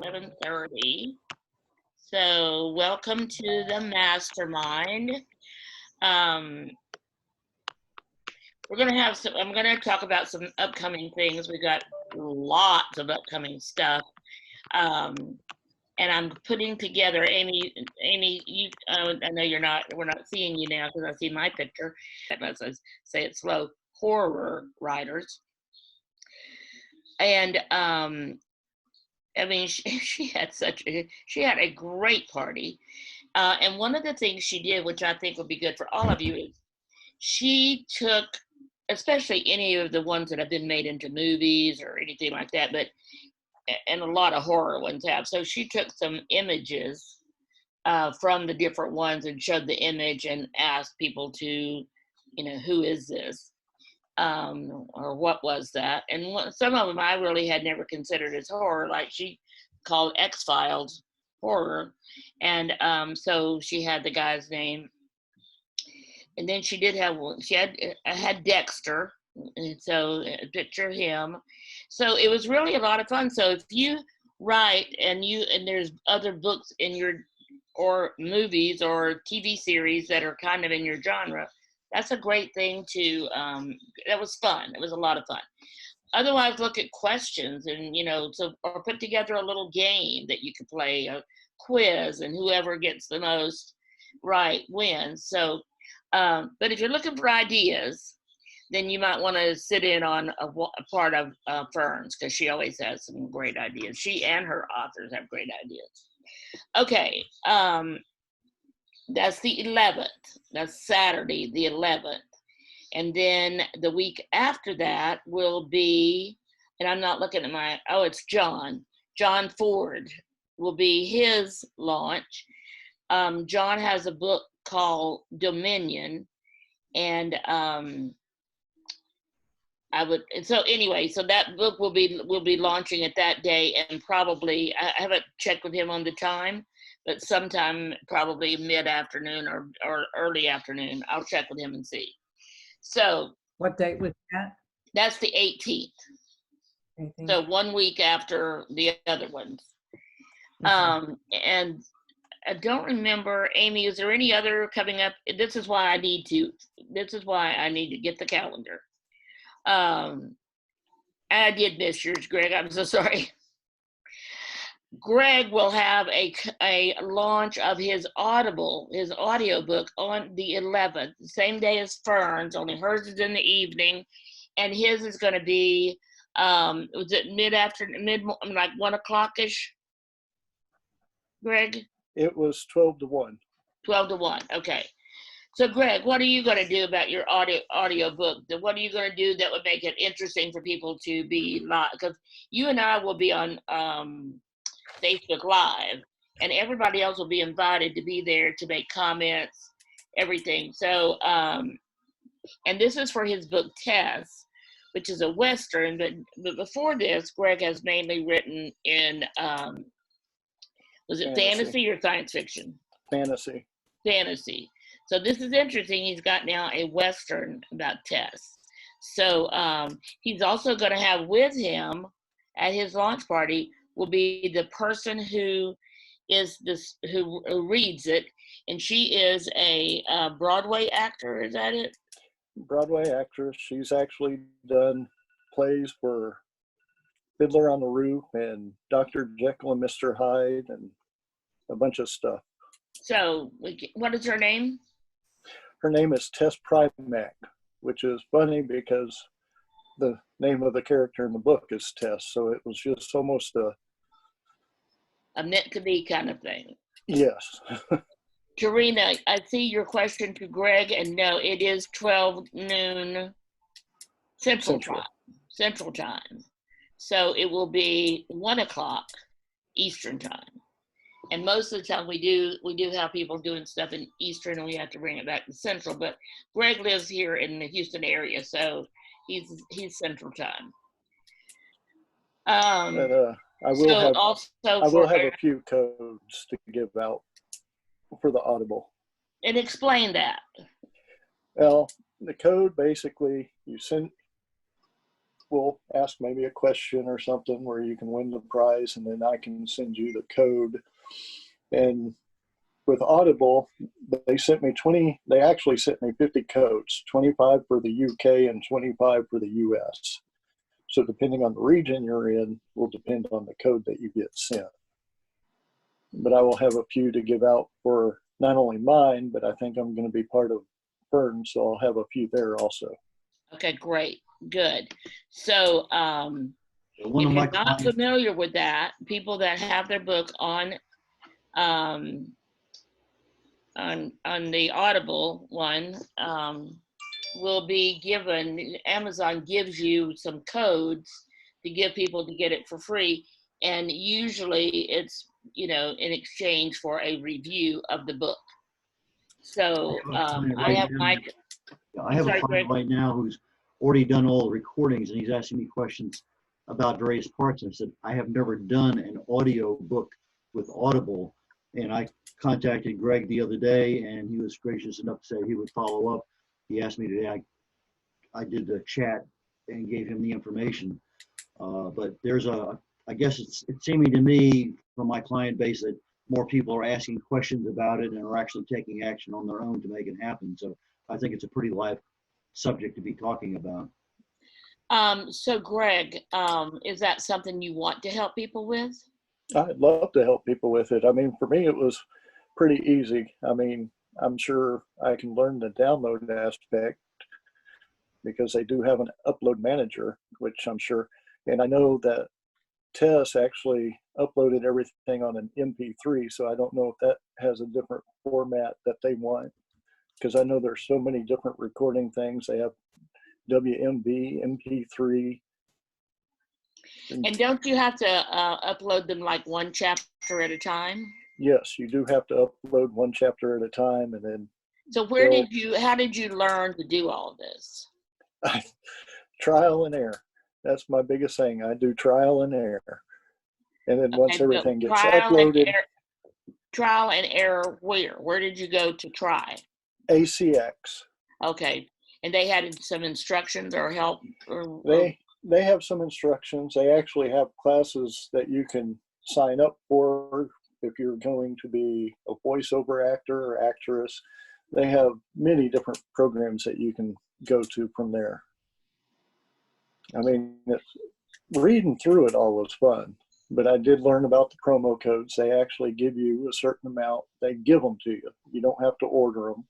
11:30. So welcome to the Mastermind. Um, I'm gonna talk about some upcoming things. We got lots of upcoming stuff. Um, and I'm putting together, Amy, I know we're not seeing you now because I see my picture. As I say it slow, horror writers. And I mean, she had a great party. And one of the things she did, which I think would be good for all of you, is she took, especially any of the ones that have been made into movies or anything like that, and a lot of horror ones have. So she took some images from the different ones and showed the image and asked people to, who is this? Or what was that? And some of them I really had never considered as horror, like she called X-Files horror. And so she had the guy's name. And then she did have one. I had Dexter, and so picture him. So it was really a lot of fun. So if you write and there's other books in your, or movies or TV series that are kind of in your genre, that's a great thing to, that was fun. It was a lot of fun. Otherwise, look at questions and, or put together a little game that you could play, a quiz, and whoever gets the most right wins. So, but if you're looking for ideas, then you might want to sit in on a part of Fern's, because she always has some great ideas. She and her authors have great ideas. Okay, that's the 11th. That's Saturday, the 11th. And then the week after that will be, and I'm not looking at it's John Ford will be his launch. John has a book called Dominion, and so that book will be launching at that day, and probably, I haven't checked with him on the time, but sometime probably mid-afternoon or early afternoon. I'll check with him and see. So what date was that? That's the 18th. 18th. So 1 week after the other ones. Okay. And I don't remember, Amy, is there any other coming up? This is why I need to get the calendar. I did miss yours, Greg. I'm so sorry. Greg will have a launch of his audiobook on the 11th, the same day as Fern's, only hers is in the evening, and his is going to be, was it mid-afternoon, like 1 o'clock-ish, Greg? It was 12 to 1. 12 to 1, okay. So, Greg, what are you going to do about your audio book? What are you going to do that would make it interesting for people to be live? Because you and I will be on Facebook Live, and everybody else will be invited to be there to make comments, everything. So, and this is for his book Tess, which is a Western, but before this, Greg has mainly written in, was it fantasy or science fiction? Fantasy. Fantasy. So this is interesting. He's got now a Western about Tess. So he's also going to have with him at his launch party will be the person who reads it, and she is a Broadway actor. Is that it? Broadway actress. She's actually done plays for Fiddler on the Roof and Dr. Jekyll and Mr. Hyde and a bunch of stuff. So what is her name? Her name is Tess Primack, which is funny because the name of the character in the book is Tess, so it was just almost a meant to be kind of thing. Yes. Karina, I see your question to Greg, and no, it is 12 noon Central Time. So it will be 1 o'clock Eastern Time. And most of the time we do have people doing stuff in Eastern, and we have to bring it back to Central. But Greg lives here in the Houston area, so he's Central Time. I will have a few codes to give out for the Audible. And explain that. Well, the code basically, you send will ask maybe a question or something where you can win the prize, and then I can send you the code. And with Audible, they actually sent me 50 codes, 25 for the UK and 25 for the US. So depending on the region you're in will depend on the code that you get sent. But I will have a few to give out for not only mine, but I think I'm going to be part of Fern, so I'll have a few there also. Okay, great, good. So if One of you're my not clients, familiar with that, people that have their book on the Audible one will be given, Amazon gives you some codes to give people to get it for free. And usually it's, in exchange for a review of the book. So I have my, I have a sorry, Greg. client right now who's already done all the recordings, and he's asking me questions about various parts. And I said, I have never done an audio book with Audible. And I contacted Greg the other day, and he was gracious enough to say he would follow up. He asked me today. I did the chat and gave him the information. But there's I guess it's seeming to me from my client base that more people are asking questions about it and are actually taking action on their own to make it happen. So I think it's a pretty live subject to be talking about. So Greg, is that something you want to help people with? I'd love to help people with it. I mean, for me, it was pretty easy. I mean, I'm sure I can learn the download aspect because they do have an upload manager, which I'm sure, and I know that Tess actually uploaded everything on an MP3, so I don't know if that has a different format that they want, because I know there's so many different recording things. They have WMV, MP3. And don't you have to upload them like one chapter at a time? Yes, you do have to upload one chapter at a time, and then. So how did you learn to do all this? Trial and error. That's my biggest thing. I do trial and error. And then once everything gets uploaded. Trial and error where? Where did you go to try? ACX. Okay. And they had some instructions or help? They have some instructions. They actually have classes that you can sign up for if you're going to be a voiceover actor or actress. They have many different programs that you can go to from there. I mean, reading through it all was fun, but I did learn about the promo codes. They actually give you a certain amount. They give them to you. You don't have to order them.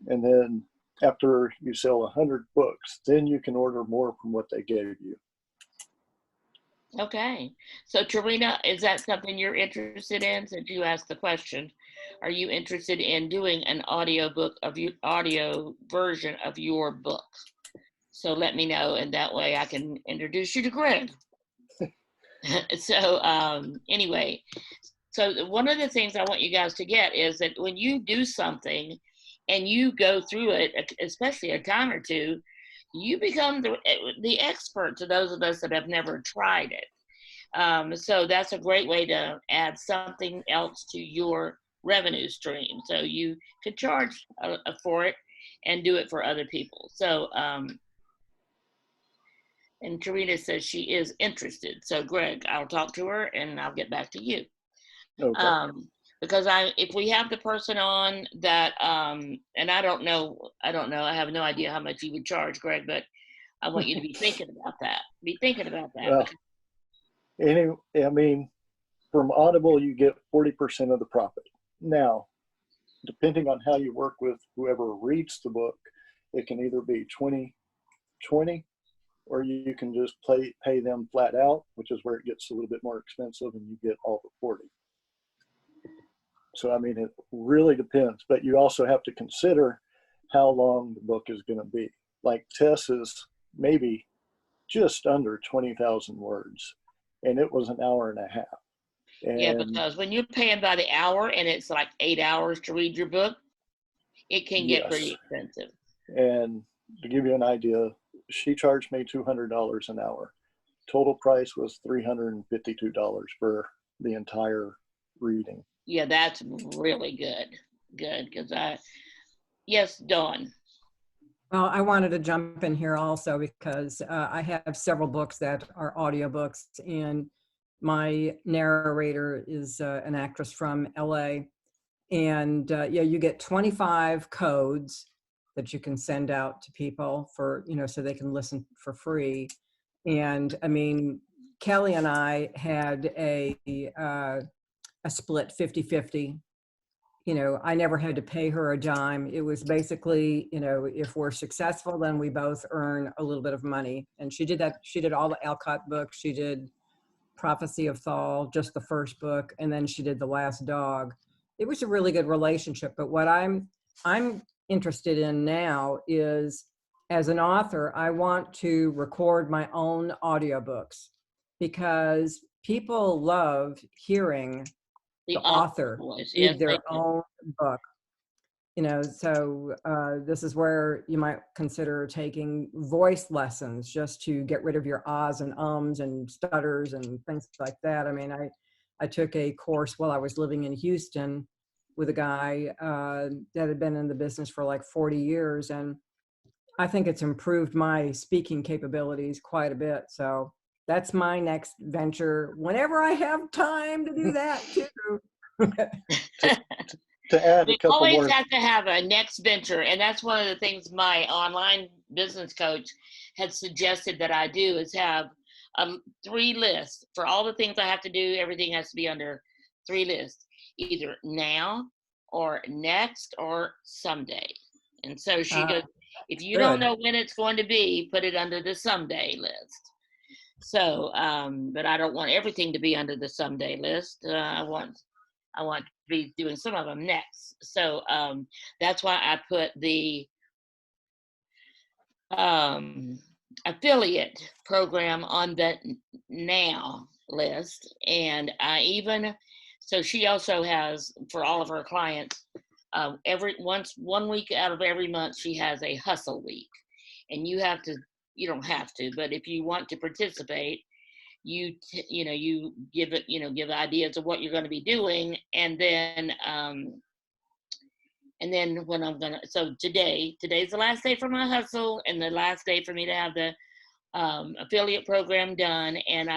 And then after you sell 100 books, then you can order more from what they gave you. Okay. So Tarina, is that something you're interested in? Since you asked the question, are you interested in doing an audio version of your book? So let me know, and that way I can introduce you to Greg. So anyway, so one of the things I want you guys to get is that when you do something and you go through it, especially a time or two, you become the expert to those of us that have never tried it. So that's a great way to add something else to your revenue stream. So you could charge for it and do it for other people. So, and Karina says she is interested. So Greg, I'll talk to her and I'll get back to you. Okay. Because if we have the person on that, and I don't know, I have no idea how much you would charge, Greg, but I want you to be thinking about that. Well, I mean, from Audible, you get 40% of the profit. Now, depending on how you work with whoever reads the book, it can either be 20/20, or you can just pay them flat out, which is where it gets a little bit more expensive and you get all the 40. So, I mean, it really depends, but you also have to consider how long the book is going to be. Like Tess is maybe just under 20,000 words, and it was an hour and a half. And yeah, because when you're paying by the hour and it's like 8 hours to read your book, it can get pretty expensive. And to give you an idea, she charged me $200 an hour. Total price was $352 for the entire reading. Yeah, that's really good. Good, because yes, Dawn. Well, I wanted to jump in here also because I have several books that are audiobooks, and my narrator is an actress from LA. And yeah, you get 25 codes that you can send out to people for, so they can listen for free. And I mean, Kelly and I had a split 50-50. I never had to pay her a dime. It was basically, if we're successful, then we both earn a little bit of money. And she did that. She did all the Alcott books. She did Prophecy of Thal, just the first book, and then she did The Last Dog. It was a really good relationship. But what I'm interested in now is, as an author, I want to record my own audiobooks because people love hearing The the author voice. read Yes, their own book. So this is where you might consider taking voice lessons just to get rid of your ahs and ums and stutters and things like that. I mean, I took a course while I was living in Houston with a guy that had been in the business for like 40 years. And I think it's improved my speaking capabilities quite a bit. So that's my next venture whenever I have time to do that too. To add a We couple always more, have to have a next venture, and that's one of the things my online business coach had suggested that I do is have 3 lists for all the things I have to do. Everything has to be under 3 lists, either now or next or someday. And so she goes, if you don't Good. know when it's going to be, put it under the someday list. So, but I don't want everything to be under the someday list. I want to be doing some of them next. So that's why I put the affiliate program on the now list. And so she also has, for all of her clients, one week out of every month, she has a hustle week. And you don't have to, but if you want to participate, you give ideas of what you're going to be doing, and then when today's the last day for my hustle and the last day for me to have the affiliate program done. And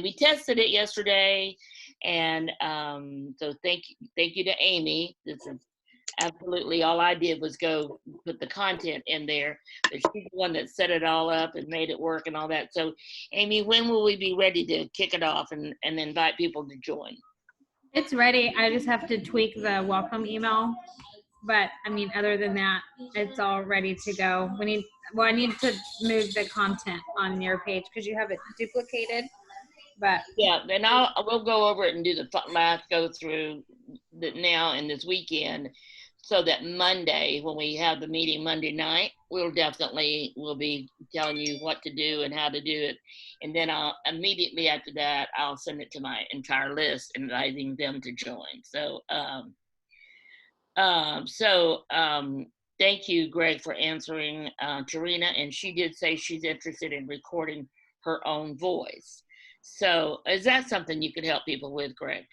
we tested it yesterday, and so thank you to Amy. This is absolutely all I did was go put the content in there, but she's the one that set it all up and made it work and all that. So Amy, when will we be ready to kick it off and invite people to join? It's ready. I just have to tweak the welcome email, but I mean, other than that, it's all ready to go. I need to move the content on your page because you have it duplicated. But yeah, then we'll go over it and do the last go through now and this weekend, so that Monday, when we have the meeting Monday night, we'll be telling you what to do and how to do it. And then immediately after that, I'll send it to my entire list, inviting them to join. So, thank you, Greg, for answering Tarina. And she did say she's interested in recording her own voice. So is that something you could help people with, Greg?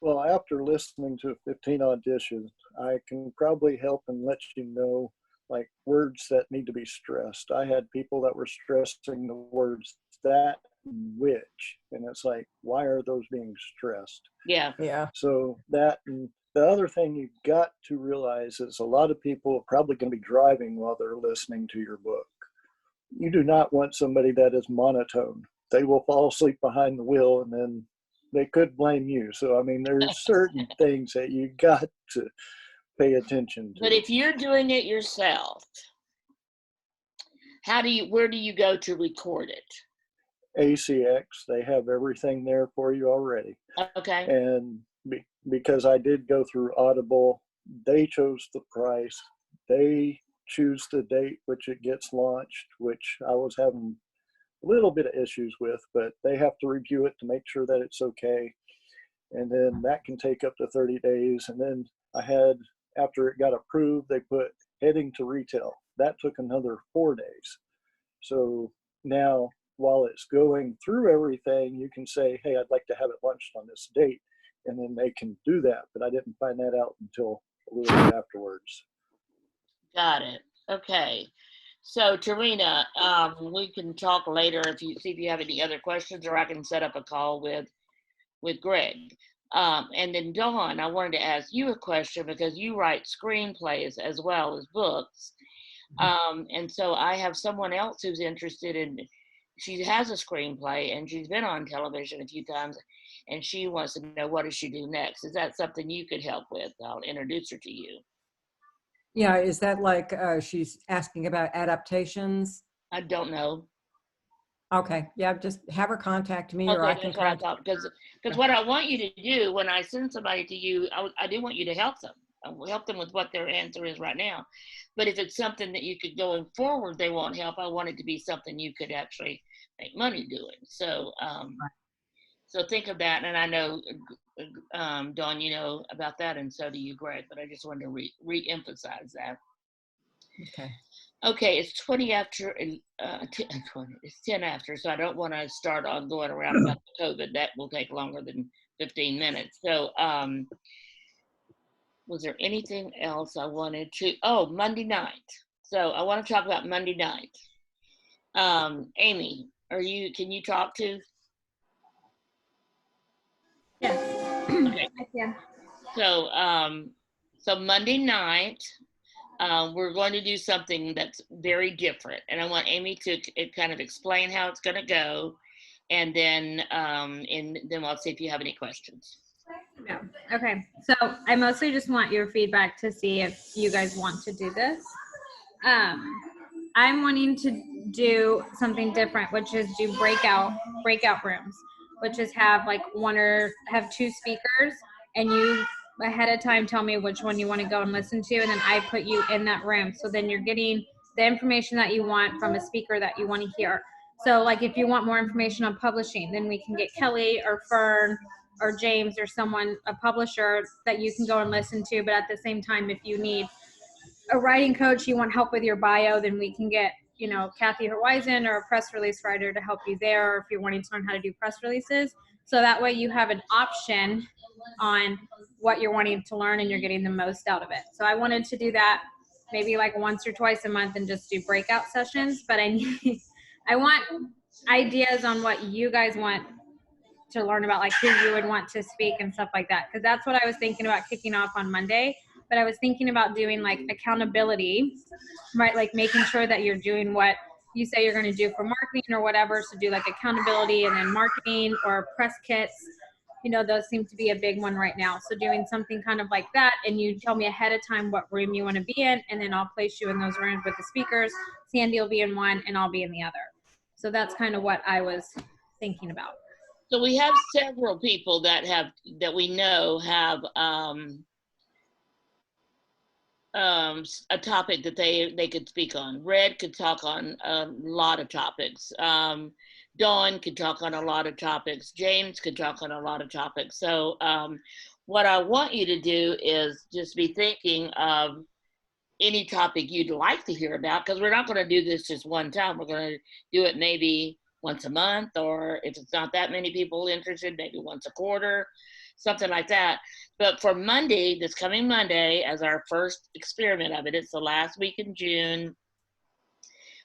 well, after listening to 15 auditions, I can probably help and let you know like words that need to be stressed. I had people that were stressing the words that and which, and it's like, why are those being stressed? Yeah. Yeah. So that, and the other thing you've got to realize is a lot of people are probably going to be driving while they're listening to your book. You do not want somebody that is monotone. They will fall asleep behind the wheel, and then they could blame you. So, I mean, there's certain things that you got to pay attention to. But if you're doing it yourself, where do you go to record it? ACX, they have everything there for you already. Okay. And because I did go through Audible, they chose the price. They choose the date which it gets launched, which I was having a little bit of issues with, but they have to review it to make sure that it's okay. And then that can take up to 30 days. And then after it got approved, they put heading to retail. That took another 4 days. So now, while it's going through everything, you can say, hey, I'd like to have it launched on this date. And then they can do that. But I didn't find that out until a little bit afterwards. Got it. Okay. So Tarina, we can talk later if you have any other questions, or I can set up a call with Greg. And then Dawn, I wanted to ask you a question because you write screenplays as well as books. And so I have someone else who's interested in, she has a screenplay and she's been on television a few times, and she wants to know, what does she do next? Is that something you could help with? I'll introduce her to you. Yeah, is that like she's asking about adaptations? I don't know. Okay, yeah, just have her contact me, or Okay, I can that's what I contact. thought. Because what I want you to do when I send somebody to you, I do want you to help them. I will help them with what their answer is right now. But if it's something that you could going forward, they won't help. I want it to be something you could actually make money doing. So, so think of that. And I know, Dawn, you know about that, and so do you, Greg. But I just wanted to re-emphasize that. Okay. Okay, it's 20 after, 20, it's 10 after, so I don't want to start on going around about the COVID. That will take longer than 15 minutes. So, was there anything else I wanted to, oh, Monday night. So I want to talk about Monday night. Amy, can you talk to? Yes. Okay. I can. So Monday night, we're going to do something that's very different, and I want Amy to kind of explain how it's going to go, and then I'll see if you have any questions. No. Okay. So I mostly just want your feedback to see if you guys want to do this. I'm wanting to do something different, which is do breakout rooms, which is have like one or have two speakers, and you ahead of time tell me which one you want to go and listen to, and then I put you in that room. So then you're getting the information that you want from a speaker that you want to hear. So like if you want more information on publishing, then we can get Kelly or Fern or James or someone, a publisher that you can go and listen to. But at the same time, if you need a writing coach, you want help with your bio, then we can get, you know, Kathy Horizon or a press release writer to help you there, or if you're wanting to learn how to do press releases. So that way you have an option on what you're wanting to learn and you're getting the most out of it. So I wanted to do that maybe like once or twice a month and just do breakout sessions, but I want ideas on what you guys want to learn about, like who you would want to speak and stuff like that. Because that's what I was thinking about kicking off on Monday. But I was thinking about doing like accountability, right? Like making sure that you're doing what you say you're going to do for marketing or whatever. So do like accountability and then marketing or press kits. You know, those seem to be a big one right now. So doing something kind of like that, and you tell me ahead of time what room you want to be in, and then I'll place you in those rooms with the speakers. Sandy will be in one and I'll be in the other. So that's kind of what I was thinking about. So we have several people that we know have a topic that they could speak on. Red could talk on a lot of topics. Dawn could talk on a lot of topics. James could talk on a lot of topics. So what I want you to do is just be thinking of any topic you'd like to hear about, because we're not going to do this just one time. We're going to do it maybe once a month, or if it's not that many people interested, maybe once a quarter, something like that. But for Monday, this coming Monday, as our first experiment of it, it's the last week in June.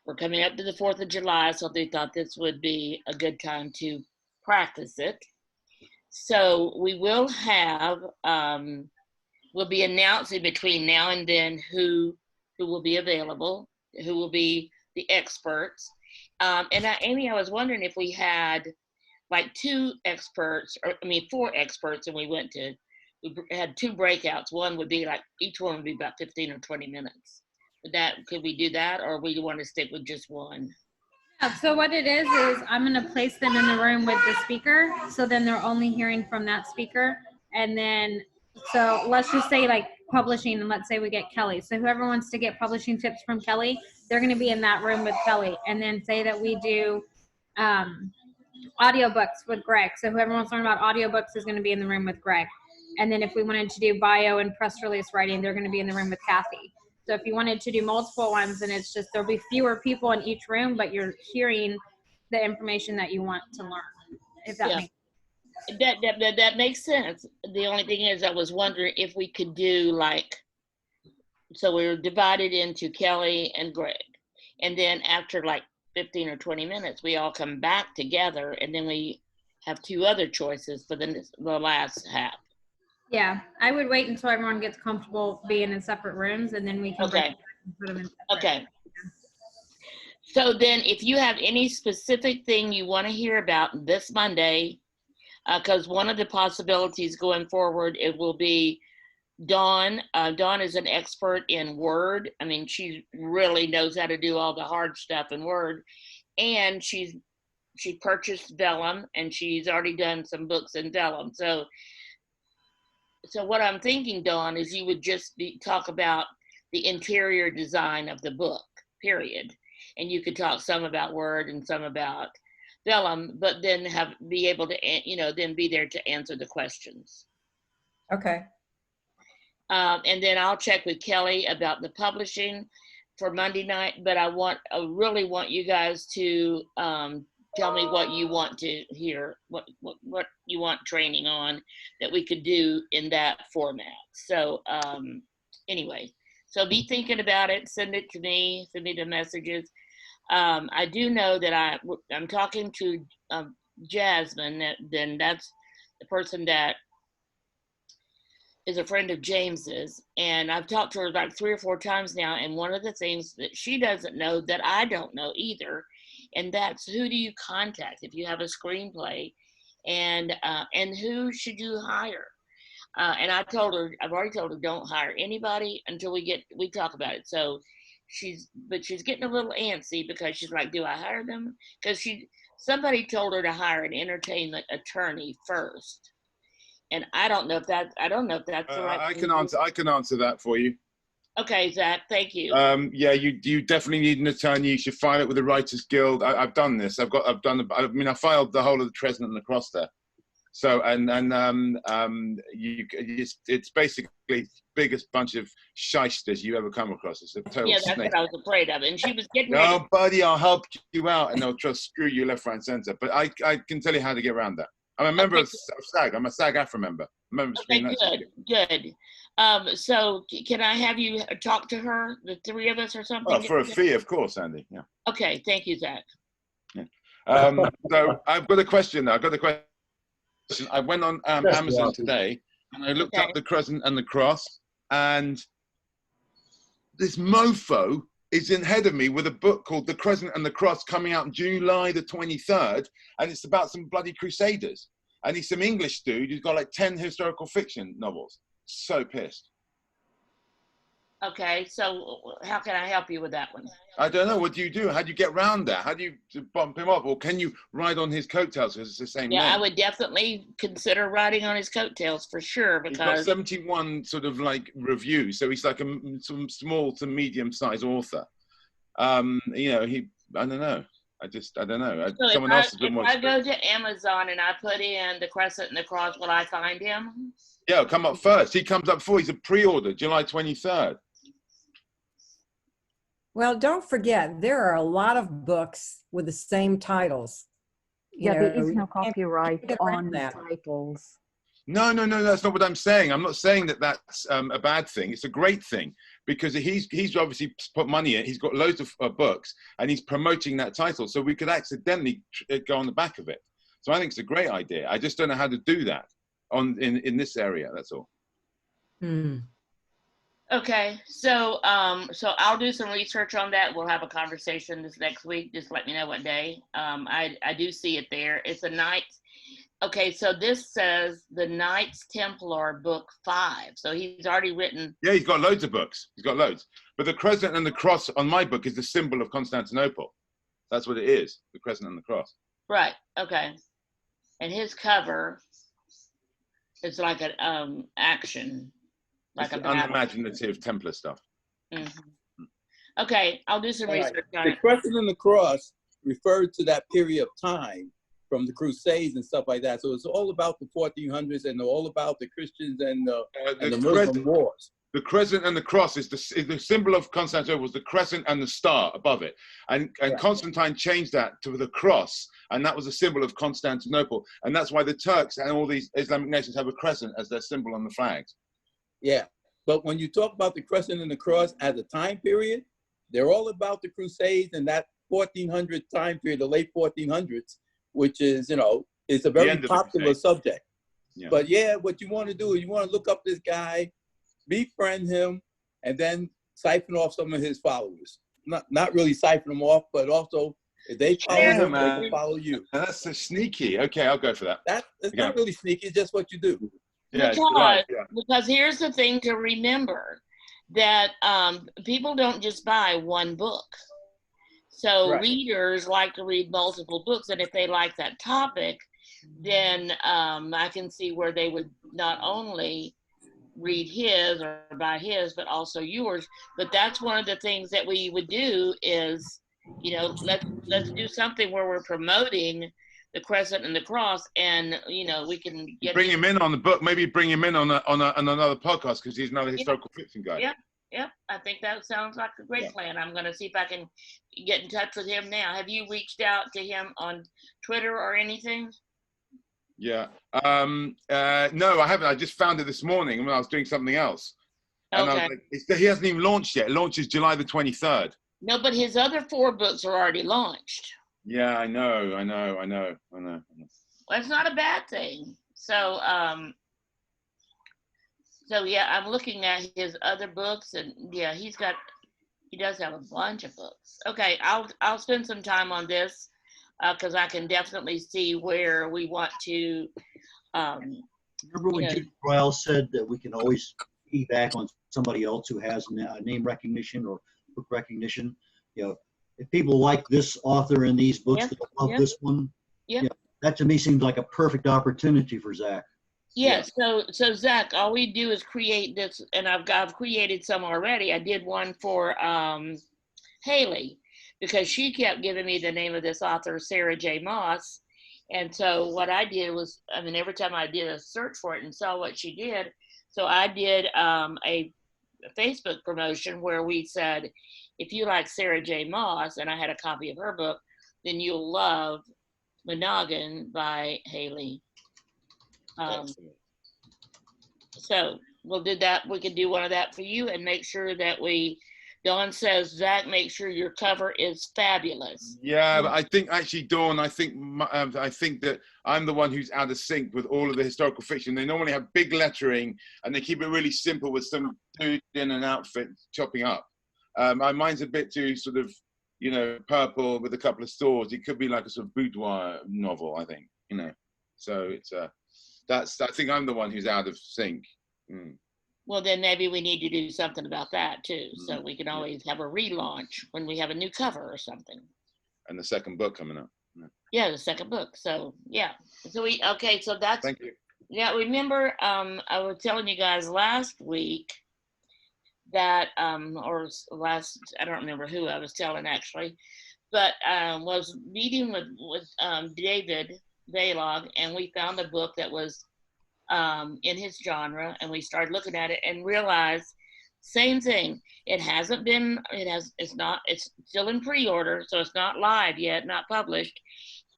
We're coming up to the 4th of July, so they thought this would be a good time to practice it. So we will have, we'll be announcing between now and then who will be available, who will be the experts. Amy, I was wondering if we had like 4 experts, and we had 2 breakouts. One would be like, each one would be about 15 or 20 minutes. Could we do that, or we want to stick with just one? Yeah, so what it is I'm going to place them in the room with the speaker. So then they're only hearing from that speaker. And then, so let's just say like publishing, and let's say we get Kelly. So whoever wants to get publishing tips from Kelly, they're going to be in that room with Kelly. And then say that we do audiobooks with Greg. So whoever wants to learn about audiobooks is going to be in the room with Greg. And then if we wanted to do bio and press release writing, they're going to be in the room with Kathy. So if you wanted to do multiple ones, and it's just, there'll be fewer people in each room, but you're hearing the information that you want to learn, if that makes sense. That makes sense. The only thing is, I was wondering if we could do like So we're divided into Kelly and Greg. And then after like 15 or 20 minutes, we all come back together, and then we have two other choices for the last half. Yeah, I would wait until everyone gets comfortable being in separate rooms, and then we can break Okay. them and put them in separate. Okay. So then if you have any specific thing you want to hear about this Monday, because one of the possibilities going forward, it will be Dawn. Dawn is an expert in Word. I mean, she really knows how to do all the hard stuff in Word. And she purchased Vellum, and she's already done some books in Vellum. So what I'm thinking, Dawn, is you would just talk about the interior design of the book, period. And you could talk some about Word and some about Vellum, but then be able to, then be there to answer the questions. Okay. And then I'll check with Kelly about the publishing for Monday night, but I really want you guys to tell me what you want to hear, what you want training on that we could do in that format. So anyway, so be thinking about it, send it to me, send me the messages. I do know that I'm talking to Jasmine, then that's the person that is a friend of James's, and I've talked to her like 3 or 4 times now, and one of the things that she doesn't know that I don't know either, and that's who do you contact if you have a screenplay, and who should you hire? And I've already told her don't hire anybody until we talk about it. So she's getting a little antsy because she's like, do I hire them? Because somebody told her to hire an entertainment attorney first. And I don't know if that's the right. I can answer that for you. Okay, Zach, thank you. Yeah, you definitely need an attorney. You should file it with the Writers Guild. I've done this. I filed the whole of the Tresent and the Cross there. So it's basically biggest bunch of shysters you ever come across. It's a total that's snake. what I was afraid of. And she was getting ready. ready. Oh, buddy, I'll help you out, and they'll just screw you left, right, and centre. But I can tell you how to get around that. I'm a member of SAG. I'm a SAG-AFTRA member. Okay, good. So can I have you talk to her, the 3 of us or something? Oh, for a fee, of course, Andy. Yeah. Okay, thank you, Zach. Yeah. So I've got a question. I went on Amazon today, and I looked up the Crescent and the Cross, and this mofo is ahead of me with a book called The Crescent and the Cross coming out July the 23rd, and it's about some bloody crusaders. And he's some English dude who's got like 10 historical fiction novels. So pissed. Okay, so how can I help you with that one? I don't know. What do you do? How do you get around that? How do you bump him up? Or can you ride on his coattails because it's the same name? I would definitely consider riding on his coattails for sure, because he's got 71 sort of like reviews. So he's like some small to medium sized author. I don't know. I don't know. So someone else has been more. If I go to Amazon and I put in The Crescent and the Cross, will I find him? Yeah, it'll come up first. He comes up before. He's a pre-order, July 23rd. Well, don't forget, there are a lot of books with the same titles. There is no copyright on the titles. No, that's not what I'm saying. I'm not saying that that's a bad thing. It's a great thing because he's obviously put money in. He's got loads of books and he's promoting that title. So we could accidentally go on the back of it. So I think it's a great idea. I just don't know how to do that in this area. That's all. Hmm. Okay, so I'll do some research on that. We'll have a conversation this next week. Just let me know what day. I do see it there. It's a Knights. Okay, so this says the Knights Templar book 5. So he's already written. Yeah, he's got loads of books. He's got loads. But the Crescent and the Cross on my book is the symbol of Constantinople. That's what it is. The Crescent and the Cross. Right. Okay. And his cover is like an action. Like it's unimaginative Templar stuff. Mm-hmm. Okay, I'll do some research on it. The Crescent and the Cross referred to that period of time from the Crusades and stuff like that. So it's all about the 1400s and all about the Christians and the Muslim wars. The Crescent and the Cross is the symbol of Constantinople was the crescent and the star above it. And Constantine changed that to the cross, and that was a symbol of Constantinople. And that's why the Turks and all these Islamic nations have a crescent as their symbol on the flags. Yeah. But when you talk about the Crescent and the Cross as a time period, they're all about the Crusades and that 1400 time period, the late 1400s, which is, you know, it's a very popular subject. Yeah. But yeah, what you want to do is you want to look up this guy, befriend him, and then siphon off some of his followers. Not really siphon them off, but also if they follow him, they can follow you. That's so sneaky. Okay, I'll go for that. It's not really sneaky, it's just what you do. Yeah, because here's the thing to remember, that people don't just buy one book. So readers like to read multiple books, and if they like that topic, then I can see where they would not only read his or buy his, but also yours. But that's one of the things that we would do is, you know, let's do something where we're promoting the Crescent and the Cross, and you know, we can bring him in on the book. Maybe bring him in on another podcast, because he's another historical fiction guy. Yep. I think that sounds like a great plan. I'm going to see if I can get in touch with him now. Have you reached out to him on Twitter or anything? Yeah. No, I haven't. I just found it this morning when I was doing something else. And okay. I was like, he hasn't even launched yet. It launches July the 23rd. No, but his other 4 books are already launched. Yeah, I know. Well, it's not a bad thing. So, yeah, I'm looking at his other books, and yeah, he does have a bunch of books. Okay, I'll spend some time on this, because I can definitely see where we want to. Remember when Judy Royale said that we can always piggyback on somebody else who has name recognition or book recognition? You know, if people like this author and these books, they'll love this one. Yeah. You know, that to me seems like a perfect opportunity for Zach. Yes. Yeah. So Zach, all we do is create this, and I've created some already. I did one for Haley, because she kept giving me the name of this author, Sarah J. Maas. And so what I did was, I mean, every time I did a search for it and saw what she did, so I did a Facebook promotion where we said, if you like Sarah J. Maas, and I had a copy of her book, then you'll love Monoghan by Haley. So we'll do that. We can do one of that for you, and make sure that Dawn says, Zach, make sure your cover is fabulous. Yeah, but I think actually, Dawn, I think that I'm the one who's out of sync with all of the historical fiction. They normally have big lettering, and they keep it really simple with some dude in an outfit chopping up. Mine's a bit too sort of, you know, purple with a couple of stores. It could be like a sort of boudoir novel, I think, you know. So it's I think I'm the one who's out of sync. Well, then maybe we need to do something about that too. So we can always have a relaunch when we have a new cover or something. And the second book coming up. Yeah, the second book. So yeah. So so that's. Thank you. Yeah, remember, I was telling you guys last week that, I don't remember who I was telling actually, but was meeting with David Veylog, and we found a book that was in his genre, and we started looking at it and realized same thing. It's still in pre-order, so it's not live yet, not published.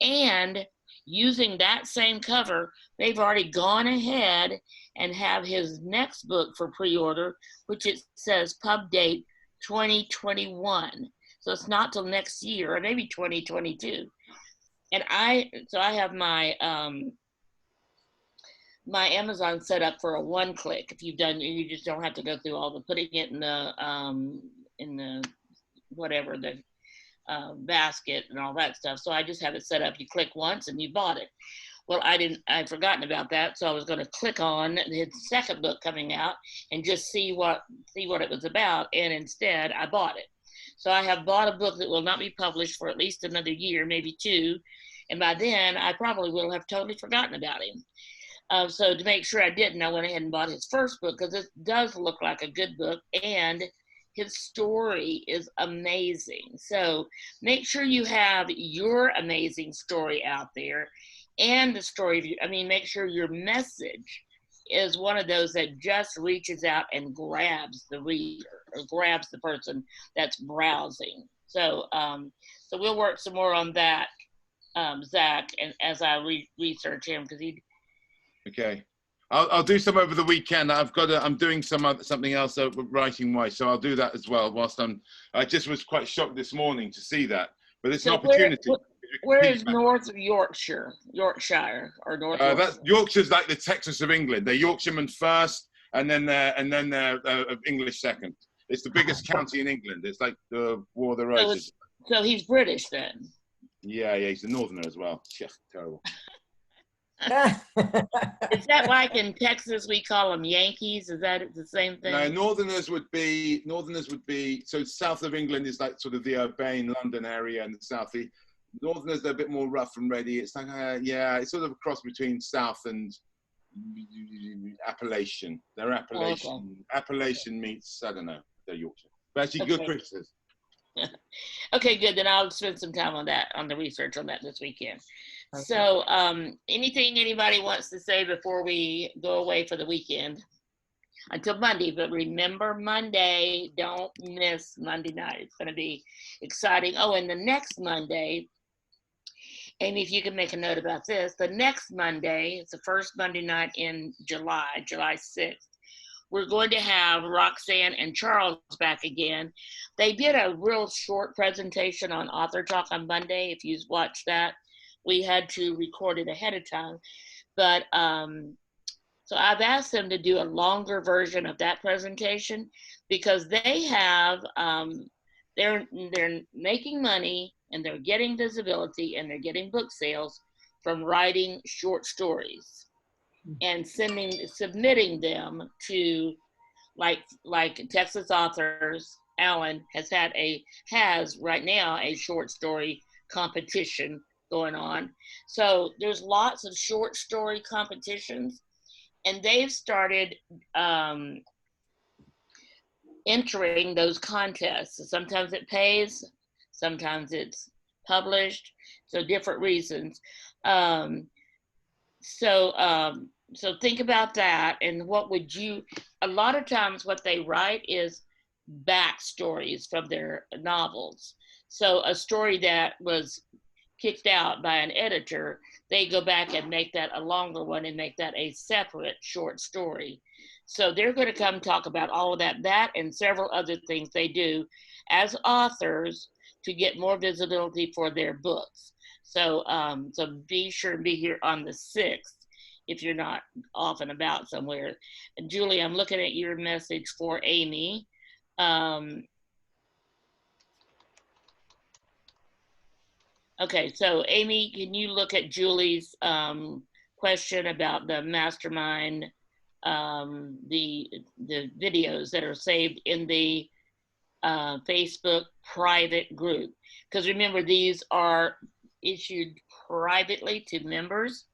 And using that same cover, they've already gone ahead and have his next book for pre-order, which it says pub date 2021. So it's not till next year, or maybe 2022. And I have my my Amazon set up for a one-click. If you've done, you just don't have to go through all the putting it in the whatever, the basket and all that stuff. So I just have it set up. You click once and you bought it. Well, I'd forgotten about that, so I was going to click on his second book coming out and just see what it was about, and instead I bought it. So I have bought a book that will not be published for at least another year, maybe 2, and by then I probably will have totally forgotten about him. So to make sure I didn't, I went ahead and bought his first book, because it does look like a good book, and his story is amazing. So make sure you have your amazing story out there, and the story make sure your message is one of those that just reaches out and grabs the reader or grabs the person that's browsing. So so we'll work some more on that, Zach, and as I research him, because he. Okay. I'll do some over the weekend. I'm doing something else writing wise, so I'll do that as well. Whilst I just was quite shocked this morning to see that, but it's an opportunity. Where is North Yorkshire or North Yorkshire? Yorkshire's like the Texas of England. They're Yorkshiremen first, and then they're English second. It's the biggest county in England. It's like the War of the Roses. So he's British then. Yeah, he's a northerner as well. Yeah, terrible. Is that like in Texas we call them Yankees? Is that the same thing? No, northerners would be so south of England is like sort of the Urbane London area, and the southeast. Northerners, they're a bit more rough and ready. It's like it's sort of a cross between South and Appalachian. They're Appalachian. Okay. Appalachian meets, I don't know, they're Yorkshire. But actually, good criticism. Okay, good. Then I'll spend some time on the research on that this weekend. Okay. So anything anybody wants to say before we go away for the weekend? Until Monday, but remember Monday, don't miss Monday night. It's going to be exciting. Oh, and the next Monday, Amy, if you can make a note about this, the next Monday, it's the first Monday night in July 6th, we're going to have Roxanne and Charles back again. They did a real short presentation on Author Talk on Monday. If you watched that, we had to record it ahead of time. But so I've asked them to do a longer version of that presentation because they have, they're making money and they're getting visibility and they're getting book sales from writing short stories and submitting them to like Texas Authors. Alan has right now a short story competition going on. So there's lots of short story competitions, and they've started entering those contests. Sometimes it pays, sometimes it's published, so different reasons. So think about that, and what would you, a lot of times what they write is backstories from their novels. So a story that was kicked out by an editor, they go back and make that a longer one and make that a separate short story. So they're going to come talk about all of that and several other things they do as authors to get more visibility for their books. So so be sure to be here on the 6th if you're not off and about somewhere. And Julie, I'm looking at your message for Amy. Okay, so Amy, can you look at Julie's question about the Mastermind, the videos that are saved in the Facebook private group? Because remember, these are issued privately to members.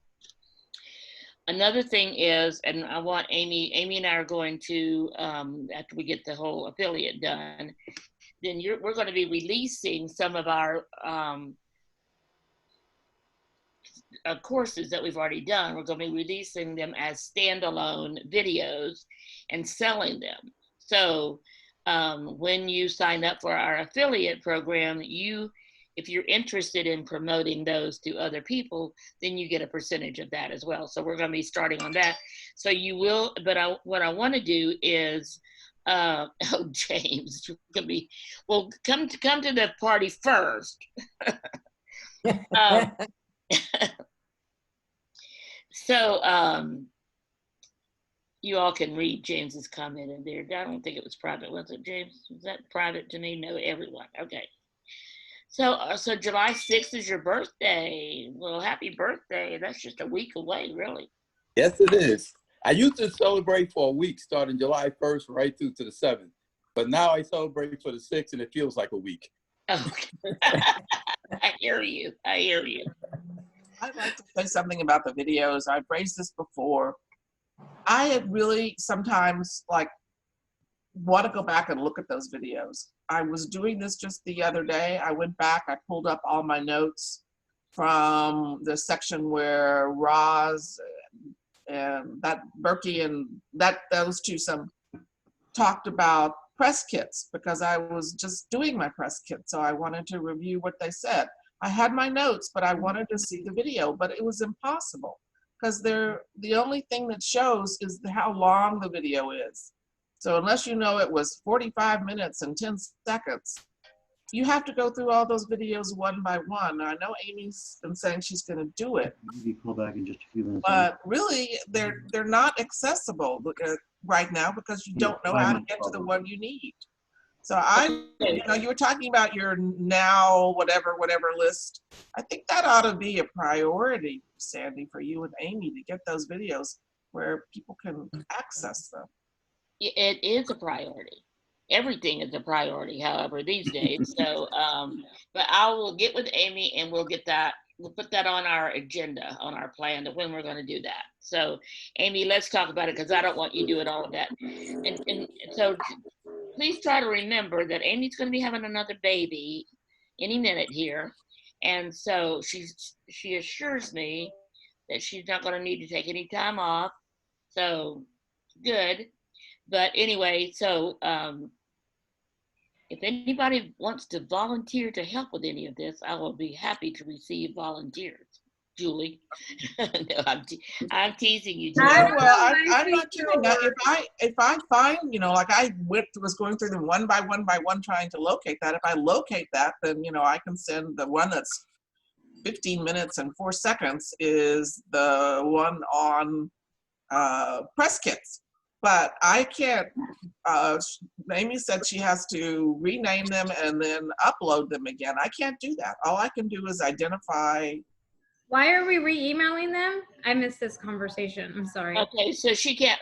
Another thing is, and I want Amy and I are going to, after we get the whole affiliate done, then we're going to be releasing some of our courses that we've already done. We're going to be releasing them as standalone videos and selling them. So when you sign up for our affiliate program, if you're interested in promoting those to other people, then you get a percentage of that as well. So we're going to be starting on that. So you will, but what I want to do is, oh, James, you're going to be, well, come to the party first. So you all can read James's comment in there. I don't think it was private, was it, James? Was that private to me? No, everyone. Okay. So July 6th is your birthday. Well, happy birthday. That's just a week away, really. Yes, it is. I used to celebrate for a week starting July 1st right through to the 7th. But now I celebrate for the 6th and it feels like a week. Okay. I hear you. I'd like to say something about the videos. I've raised this before. I had really sometimes want to go back and look at those videos. I was doing this just the other day. I went back, I pulled up all my notes from the section where Roz and that Berkey and those two talked about press kits, because I was just doing my press kit. So I wanted to review what they said. I had my notes, but I wanted to see the video, but it was impossible. because the only thing that shows is how long the video is. So unless you know it was 45 minutes and 10 seconds, you have to go through all those videos one by one. Now, I know Amy's been saying she's going to do it. Maybe call back in just a few minutes. But really, they're not accessible right now because you don't know how to get to the one you need. So you were talking about your now whatever list. I think that ought to be a priority, Sandy, for you and Amy to get those videos where people can access them. It is a priority. Everything is a priority, however, these days. So, but I will get with Amy and we'll get that. We'll put that on our agenda, on our plan of when we're going to do that. So, Amy, let's talk about it because I don't want you doing all of that. And so, please try to remember that Amy's going to be having another baby any minute here, and so she assures me that she's not going to need to take any time off. So, good. But anyway, so if anybody wants to volunteer to help with any of this, I will be happy to receive volunteers. Julie, no, I'm teasing you, Julie. Well, I'm not kidding. Now, if I find, like I was going through them one by one trying to locate that. If I locate that, then I can send the one that's 15 minutes and 4 seconds is the one on press kits. But I can't, Amy said she has to rename them and then upload them again. I can't do that. All I can do is identify. Why are we re-emailing them? I missed this conversation. I'm sorry. Okay, so she can't.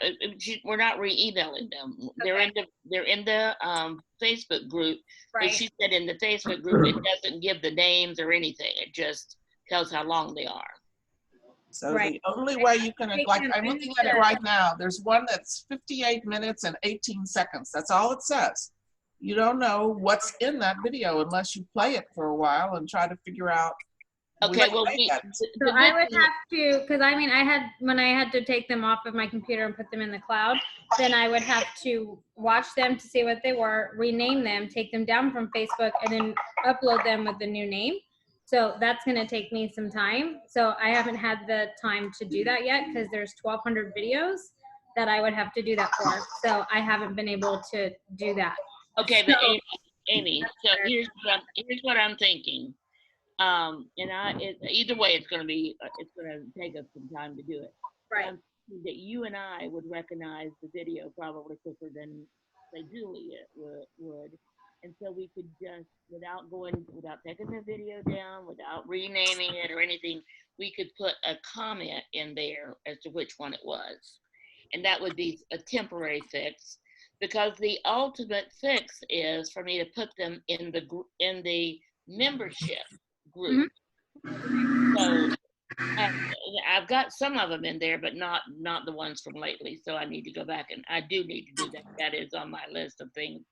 We're not re-emailing them. Okay. They're in the Facebook group. Right. But she said in the Facebook group it doesn't give the names or anything. It just tells how long they are. So the only way you can, like, I'm looking at it right now. There's one that's 58 minutes and 18 seconds. That's all it says. You don't know what's in that video unless you play it for a while and try to figure out. Okay, well, so I would have to, because when I had to take them off of my computer and put them in the cloud, then I would have to watch them to see what they were, rename them, take them down from Facebook, and then upload them with the new name. So that's going to take me some time. So I haven't had the time to do that yet because there's 1,200 videos that I would have to do that for. So I haven't been able to do that. Okay, but Amy, so here's what I'm thinking. Either way, it's going to take us some time to do it. Right. That you and I would recognize the video probably quicker than say Julie would. And so we could just, without taking the video down, without renaming it or anything, we could put a comment in there as to which one it was. And that would be a temporary fix, because the ultimate fix is for me to put them in the membership group. Mm-hmm. So I've got some of them in there, but not the ones from lately. So I need to go back, and I do need to do that. That is on my list of things.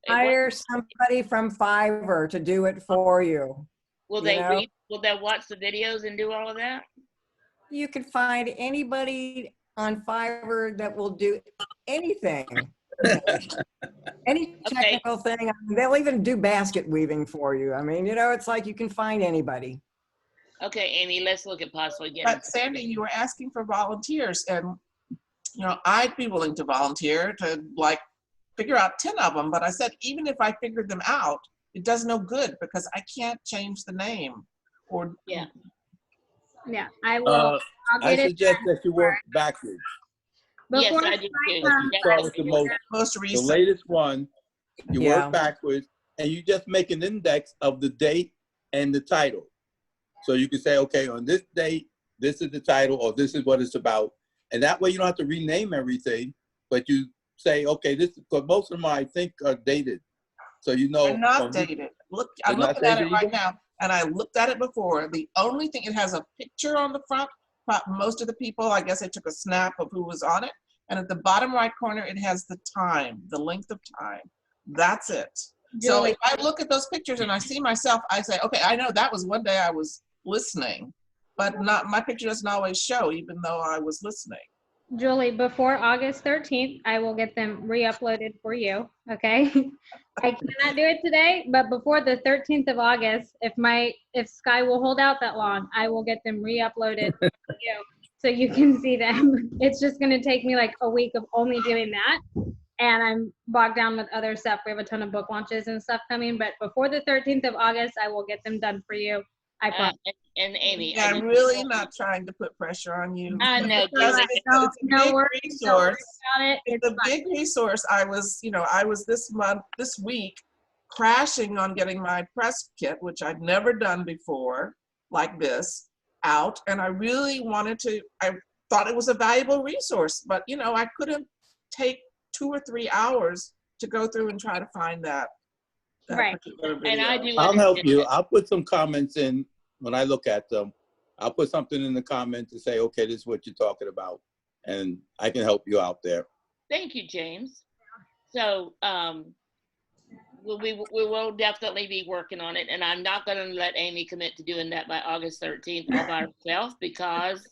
Hire somebody from Fiverr to do it for you. Will they watch the videos and do all of that? You can find anybody on Fiverr that will do anything. Any technical thing. I mean, they'll even do basket weaving for you. I mean, it's like you can find anybody. Okay, Amy, let's look at possibly getting. But Sandy, you were asking for volunteers, and I'd be willing to volunteer to figure out 10 of them, but I said, even if I figured them out, it does no good because I can't change the name. Yeah, I will. I suggest that you work backwards. Yes, I do. Start with the most recent. The latest one, you work backwards, and you just make an index of the date and the title. So you can say, okay, on this date, this is the title, or this is what it's about. And that way you don't have to rename everything, but you say, okay, this, because most of them I think are dated. So they're not dated. Look, I'm looking at it right now, and I looked at it before. The only thing, it has a picture on the front. Most of the people, I guess I took a snap of who was on it. And at the bottom right corner, it has the time, the length of time. That's it. So if I look at those pictures and I see myself, I say, okay, I know that was one day I was listening, but my picture doesn't always show, even though I was listening. Julie, before August 13th, I will get them re-uploaded for you, okay? I cannot do it today, but before the 13th of August, if Sky will hold out that long, I will get them re-uploaded for you so you can see them. It's just gonna take me like a week of only doing that. And I'm bogged down with other stuff. We have a ton of book launches and stuff coming, but before the 13th of August, I will get them done for you. I promise. And Amy, Yeah, I'm really not trying to put pressure on you. I know, Because Julie. it's a big resource. About it. It's a big resource. I was this week crashing on getting my press kit, which I'd never done before, like this, out. And I really I thought it was a valuable resource, but I couldn't take 2 or 3 hours to go through and try to find that Right. particular video. And I do I'll help understand you. that. I'll put some comments in when I look at them. I'll put something in the comments to say, okay, this is what you're talking about. And I can help you out there. Thank you, James. So we will definitely be working on it. And I'm not going to let Amy commit to doing that by August 13th all by herself because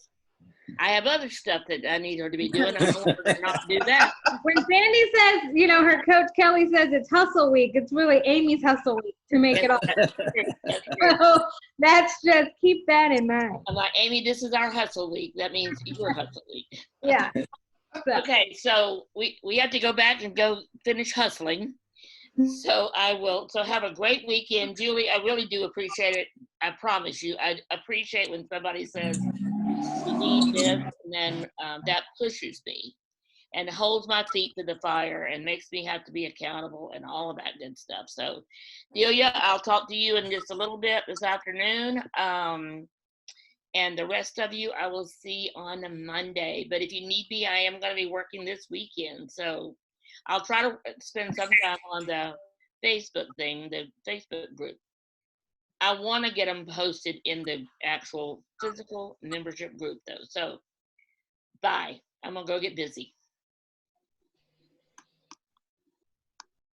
I have other stuff that I need her to be doing. I don't want her to not do that. When Sandy says, her coach Kelly says it's hustle week, it's really Amy's hustle week to make it all. That's true. So that's just keep that in mind. I'm like, Amy, this is our hustle week. That means your hustle week. Yeah. So. Okay, so we have to go back and go finish hustling. So I will. So have a great weekend, Julie. I really do appreciate it. I promise you, I appreciate when somebody says you need this, and then that pushes me and holds my feet to the fire and makes me have to be accountable and all of that good stuff. So, Delia, I'll talk to you in just a little bit this afternoon. And the rest of you, I will see on Monday. But if you need me, I am going to be working this weekend. So I'll try to spend some time on the Facebook thing, the Facebook group. I want to get them posted in the actual physical membership group, though. So bye. I'm going to go get busy.